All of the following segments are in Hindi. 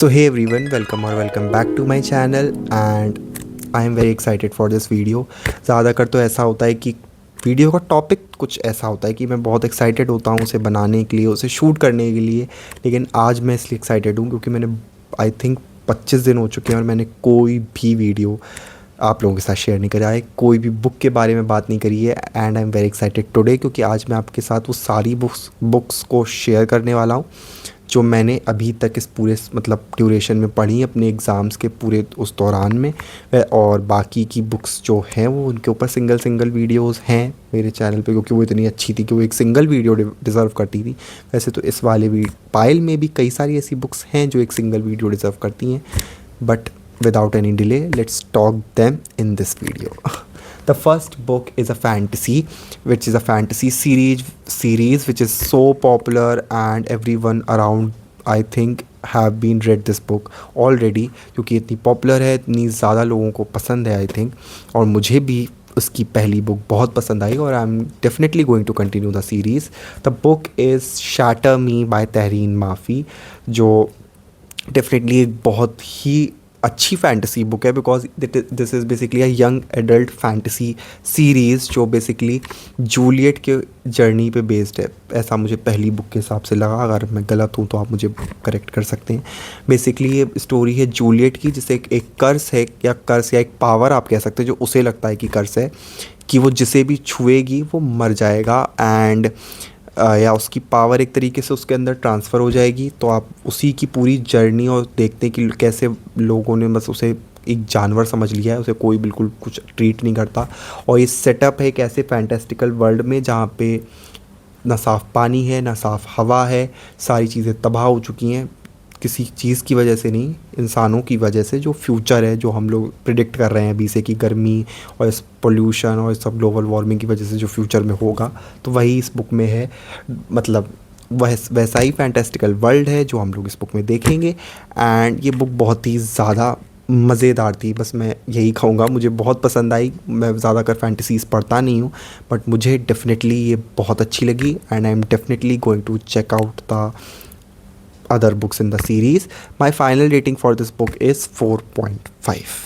So hey everyone, welcome or welcome back to my channel and I am very excited for this video। ज़्यादातर तो ऐसा होता है कि वीडियो का टॉपिक कुछ ऐसा होता है कि मैं बहुत एक्साइटेड होता हूँ उसे बनाने के लिए, उसे शूट करने के लिए। लेकिन आज मैं इसलिए एक्साइटेड हूँ क्योंकि मैंने आई थिंक 25 दिन हो चुके हैं और मैंने कोई भी वीडियो आप लोगों के साथ शेयर नहीं करा है, कोई भी बुक के बारे में बात नहीं करी है। And I am very excited today क्योंकि आज मैं आपके साथ वो सारी बुक्स को शेयर करने वाला हूँ जो मैंने अभी तक इस पूरे मतलब ड्यूरेशन में पढ़ी अपने एग्ज़ाम्स के पूरे उस दौरान में। और बाकी की बुक्स जो हैं वो उनके ऊपर सिंगल सिंगल वीडियोस हैं मेरे चैनल पे क्योंकि वो इतनी अच्छी थी कि वो एक सिंगल वीडियो डिज़र्व करती थी। वैसे तो इस वाले पाइल में भी कई सारी ऐसी बुक्स हैं जो एक सिंगल वीडियो डिज़र्व करती हैं, but without any delay let's talk them in this video। The first book is a fantasy, which is a fantasy series which is so popular and everyone around I think have been read this book already क्योंकि इतनी पॉपुलर है, इतनी ज़्यादा लोगों को पसंद है आई थिंक। और मुझे भी उसकी पहली बुक बहुत पसंद आई और I am definitely going to continue the series. The book is Shatter Me by Tahereh Mafi, जो डेफिनेटली एक बहुत ही अच्छी फैंटेसी बुक है because this is basically a young adult fantasy series जो बेसिकली जूलियट के जर्नी पे बेस्ड है। ऐसा मुझे पहली बुक के हिसाब से लगा, अगर मैं गलत हूँ तो आप मुझे करेक्ट कर सकते हैं। बेसिकली ये स्टोरी है जूलियट की, जिसे एक कर्स है या एक पावर आप कह सकते हैं जो उसे लगता है कि कर्स है कि वो जिसे भी छुएगी वो मर जाएगा एंड या उसकी पावर एक तरीके से उसके अंदर ट्रांसफ़र हो जाएगी। तो आप उसी की पूरी जर्नी और देखते हैं कि कैसे लोगों ने बस उसे एक जानवर समझ लिया है, उसे कोई बिल्कुल कुछ ट्रीट नहीं करता। और ये सेटअप है एक ऐसे फैंटेस्टिकल वर्ल्ड में जहाँ पे ना साफ़ पानी है ना साफ़ हवा है, सारी चीज़ें तबाह हो चुकी हैं किसी चीज़ की वजह से नहीं, इंसानों की वजह से। जो फ्यूचर है जो हम लोग प्रिडिक्ट कर रहे हैं अभी से कि गर्मी और इस पोल्यूशन और इस सब ग्लोबल वार्मिंग की वजह से जो फ्यूचर में होगा, तो वही इस बुक में है। मतलब वैसा ही फैंटेस्टिकल वर्ल्ड है जो हम लोग इस बुक में देखेंगे। एंड ये बुक बहुत ही ज़्यादा मज़ेदार थी, बस मैं यही कहूँगा, मुझे बहुत पसंद आई। मैं ज़्यादातर फैंटेसीज़ पढ़ता नहीं हूँ बट मुझे डेफिनेटली ये बहुत अच्छी लगी and I am definitely going to check out the other books in the series। My final rating for this book is 4.5।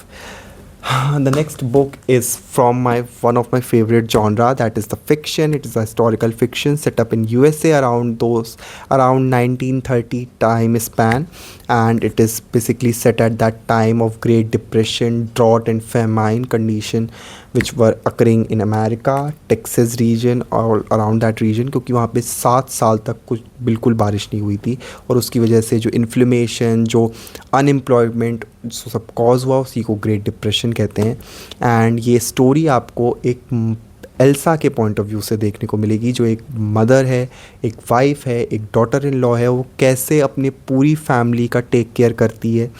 The next book is from one of my favorite genre, that is the fiction। It is a historical fiction set up in USA around 1930 time span, and it is basically set at that time of Great Depression, drought and famine condition which were occurring in America, Texas region और around that region, क्योंकि वहाँ पे 7 साल तक कुछ बिल्कुल बारिश नहीं हुई थी और उसकी वजह से जो इन्फ्लेमेशन, जो अनएम्प्लॉयमेंट सब कॉज हुआ उसी को ग्रेट डिप्रेशन कहते हैं। एंड ये स्टोरी आपको एक एल्सा के पॉइंट ऑफ व्यू से देखने को मिलेगी, जो एक मदर है, एक वाइफ है, एक डॉटर इन लॉ है, वो कैसे अपनी पूरी फैमिली का टेक केयर करती है,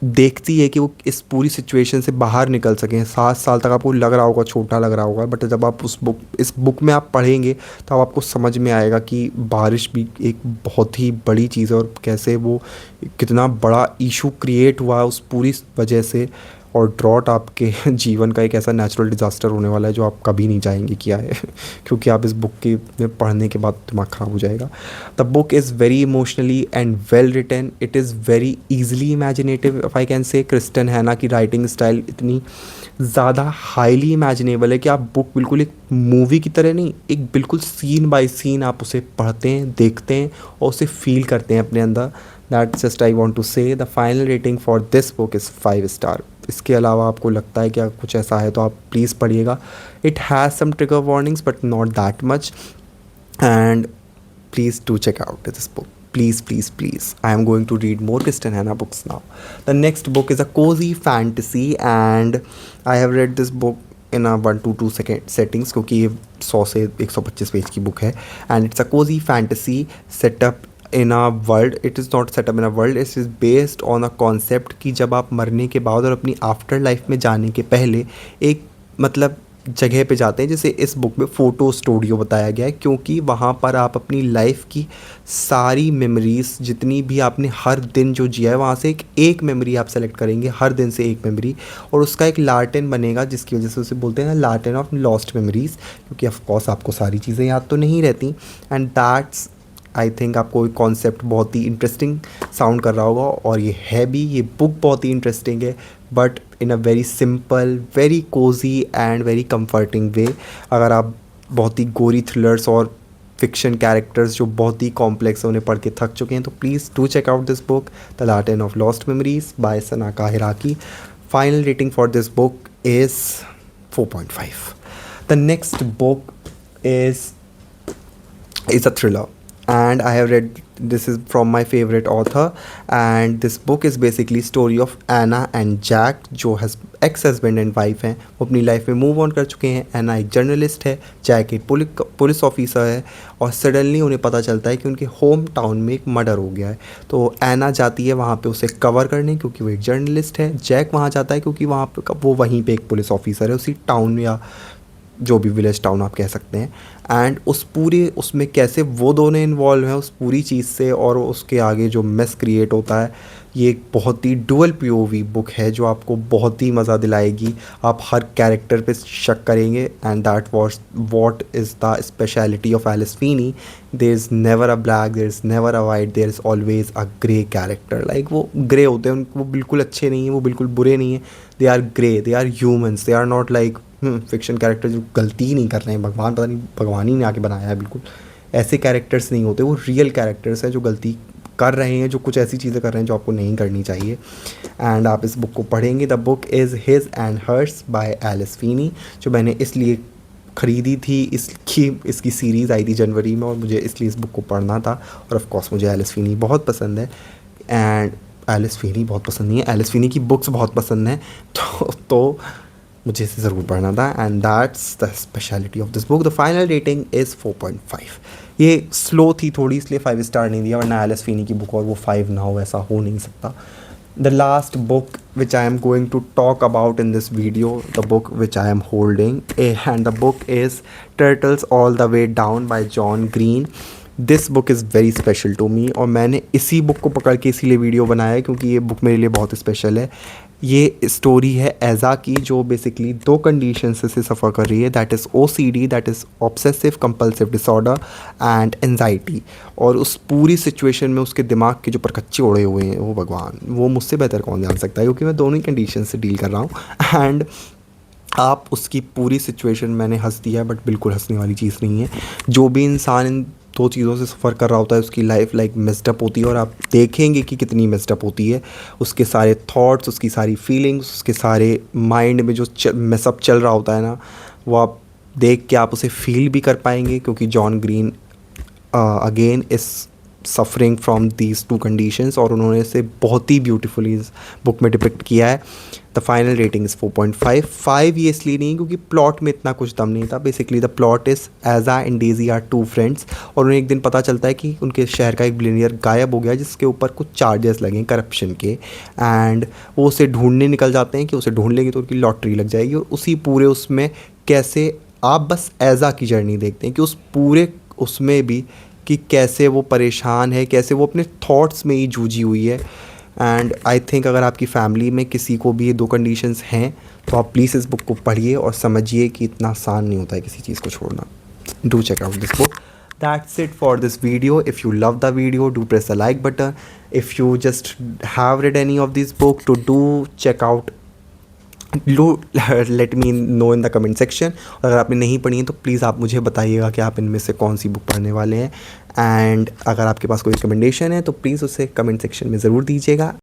देखती है कि वो इस पूरी सिचुएशन से बाहर निकल सकें। 7 साल तक आपको लग रहा होगा, छोटा लग रहा होगा, बट जब आप इस बुक में आप पढ़ेंगे तो आपको समझ में आएगा कि बारिश भी एक बहुत ही बड़ी चीज़ है और कैसे वो कितना बड़ा इशू क्रिएट हुआ उस पूरी वजह से। और ड्रॉट आपके जीवन का एक ऐसा नेचुरल डिज़ास्टर होने वाला है जो आप कभी नहीं चाहेंगे किया है क्योंकि आप इस बुक के में पढ़ने के बाद दिमाग ख़राब हो जाएगा। The book is very emotionally and well written. It is very easily imaginative if I can say. Kristin Hannah की राइटिंग स्टाइल इतनी ज़्यादा हाईली इमेजिनेबल है कि आप बुक बिल्कुल एक मूवी की तरह नहीं, एक बिल्कुल सीन बाय सीन आप उसे पढ़ते हैं, देखते हैं और उसे फील करते हैं अपने अंदर। That's just I want to say. The final rating for this book is 5 star. इसके अलावा आपको लगता है कि कुछ ऐसा है तो आप प्लीज़ पढ़िएगा। It has some trigger warnings but not that much and please do check out this book, please। I am going to read more Kristen Hanna books now। The next book is a cozy fantasy and I have read this book in a 1 to 2 second settings क्योंकि ये 100 से 125 पेज की बुक है। and it's a cozy fantasy set up in a world, it is not set up in a world, it is based on a concept कि जब आप मरने के बाद और अपनी आफ्टर लाइफ में जाने के पहले एक मतलब जगह पे जाते हैं, जैसे इस बुक में फ़ोटो स्टूडियो बताया गया है, क्योंकि वहाँ पर आप अपनी लाइफ की सारी मेमोरीज़ जितनी भी आपने हर दिन जो जिया है वहाँ से एक मेमोरी आप सेलेक्ट करेंगे, हर दिन से एक मेमोरी, और उसका एक लार्टेन बनेगा जिसकी वजह से उसे बोलते हैं ना लार्टेन ऑफ लॉस्ट मेमोरीज़, क्योंकि ऑफ कोर्स आपको सारी चीज़ें याद तो नहीं रहती। एंड दैट्स आई थिंक आपको ये कॉन्सेप्ट बहुत ही इंटरेस्टिंग साउंड कर रहा होगा, और ये है भी, ये बुक बहुत ही इंटरेस्टिंग है, but in a very simple, very cosy and very comforting way. अगर आप बहुत ही गोरी थ्रिलर्स और फिक्शन कैरेक्टर्स जो बहुत ही कॉम्प्लेक्स है उन्हें पढ़ के थक चुके हैं, तो please do check out this book, the garden of lost memories by Sanaka Hiraki. Final rating for this book is 4.5. The next book is a thriller, and I have read, this is from my favorite author, and this book is basically story of Anna and Jack, जो एक्स हस्बैंड एंड वाइफ हैं। वो अपनी लाइफ में मूव ऑन कर चुके हैं। एना एक जर्नलिस्ट है, जैक एक पुलिस ऑफिसर है, और सडनली उन्हें पता चलता है कि उनके होम टाउन में एक मर्डर हो गया है। तो एना जाती है वहाँ पे उसे कवर करने, क्योंकि वो एक जर्नलिस्ट है। जैक वहाँ जाता है क्योंकि वहाँ पे वो वहीं पे एक पुलिस ऑफिसर है, उसी टाउन या जो भी विलेज टाउन आप कह सकते हैं। एंड उस पूरे उसमें कैसे वो दोनों इन्वॉल्व हैं उस पूरी चीज़ से, और उसके आगे जो मेस क्रिएट होता है, ये एक बहुत ही डुअल पीओवी बुक है जो आपको बहुत ही मज़ा दिलाएगी। आप हर कैरेक्टर पे शक करेंगे, and that was what is the speciality of Alice Feeney. There is never a black, there is never a white, there is always a grey character. Like वो ग्रे होते हैं, वो बिल्कुल अच्छे नहीं हैं, वो बिल्कुल बुरे नहीं हैं, they are grey, they are humans, they are not like fiction character जो गलती ही नहीं कर रहे हैं, भगवान पता नहीं भगवान ही ने आके बनाया है, बिल्कुल ऐसे कैरेक्टर्स नहीं होते। वो रियल कैरेक्टर्स हैं जो गलती कर रहे हैं, जो कुछ ऐसी चीज़ें कर रहे हैं जो आपको नहीं करनी चाहिए। एंड आप इस बुक को पढ़ेंगे। The book is his and hers by Alice Feeney, जो मैंने इसलिए ख़रीदी थी, इसकी सीरीज़ आई थी जनवरी में, और मुझे इसलिए इस बुक को पढ़ना था। और ऑफ कोर्स मुझे एलिस फीनी बहुत पसंद है, एंड एलिस फीनी बहुत पसंद नहीं है, एलिस फीनी की बुक्स बहुत पसंद हैं, तो मुझे इसे ज़रूर पढ़ना था। And that's the speciality of this book. The final rating is 4.5. ये स्लो थी थोड़ी, इसलिए 5 स्टार नहीं दिया, वरना एलिस फीनी की बुक और वो 5 ना हो, ऐसा हो नहीं सकता। The last book which I am going to talk about in this video, the book which I am holding, and the book is Turtles All the Way Down by John Green. This book is very special to me, और मैंने इसी बुक को पकड़ के इसीलिए वीडियो बनाया है क्योंकि ये बुक मेरे लिए बहुत स्पेशल है। ये स्टोरी है एज़ा की, जो बेसिकली 2 कंडीशन से सफ़र कर रही है, that is OCD, that is obsessive compulsive disorder, and anxiety. और उस पूरी सिचुएशन में उसके दिमाग के जो परकच्चे उड़े हुए हैं, वो भगवान, वो मुझसे बेहतर कौन जान सकता है, क्योंकि मैं दोनों ही कंडीशन से डील कर रहा हूँ। एंड आप उसकी पूरी सिचुएशन, मैंने हंस दिया बट बिल्कुल हंसने वाली चीज़ नहीं है। जो भी इंसान इन 2 चीज़ों से सफ़र कर रहा होता है, उसकी लाइफ लाइक मिस्डअप होती है, और आप देखेंगे कि कितनी मिस्डअप होती है। उसके सारे थॉट्स, उसकी सारी फीलिंग्स, उसके सारे माइंड में जो मिसअप चल रहा होता है ना, वो आप देख के आप उसे फील भी कर पाएंगे, क्योंकि जॉन ग्रीन अगेन इस सफरिंग फ्रॉम दीज 2 कंडीशंस, और उन्होंने इसे बहुत ही ब्यूटीफुली इस बुक में डिपिक्ट किया है। The final rating is 4.5. 5 ये इसलिए नहीं क्योंकि प्लॉट में इतना कुछ दम नहीं था। बेसिकली द प्लॉट इज़ एज़ा एंड डेजी आर 2 फ्रेंड्स, और उन्हें एक दिन पता चलता है कि उनके शहर का एक बिलियनियर गायब हो गया, जिसके ऊपर कुछ चार्जेस लगे करप्शन के, एंड वो उसे ढूंढने निकल जाते हैं कि उसे ढूंढ लेंगे तो उनकी लॉटरी लग जाएगी। और उसी पूरे उसमें कैसे आप बस एज़ा की जर्नी देखते हैं कि उस पूरे उसमें भी कि कैसे वो परेशान है, कैसे वो अपने थॉट्स में ही जूझी हुई है। एंड आई थिंक अगर आपकी फैमिली में किसी को भी ये 2 कंडीशंस हैं, तो आप प्लीज़ इस बुक को पढ़िए और समझिए कि इतना आसान नहीं होता है किसी चीज़ को छोड़ना। Do check out this book. That's it for this video. If you love the video, do press the like button. If you just have read any of this book, to do check out, let me know in the comment section. और अगर आपने नहीं पढ़ी है तो प्लीज़ आप मुझे बताइएगा कि आप इनमें से कौन सी बुक पढ़ने वाले हैं। एंड अगर आपके पास कोई रिकमेंडेशन है तो प्लीज़ उसे कमेंट सेक्शन में ज़रूर दीजिएगा।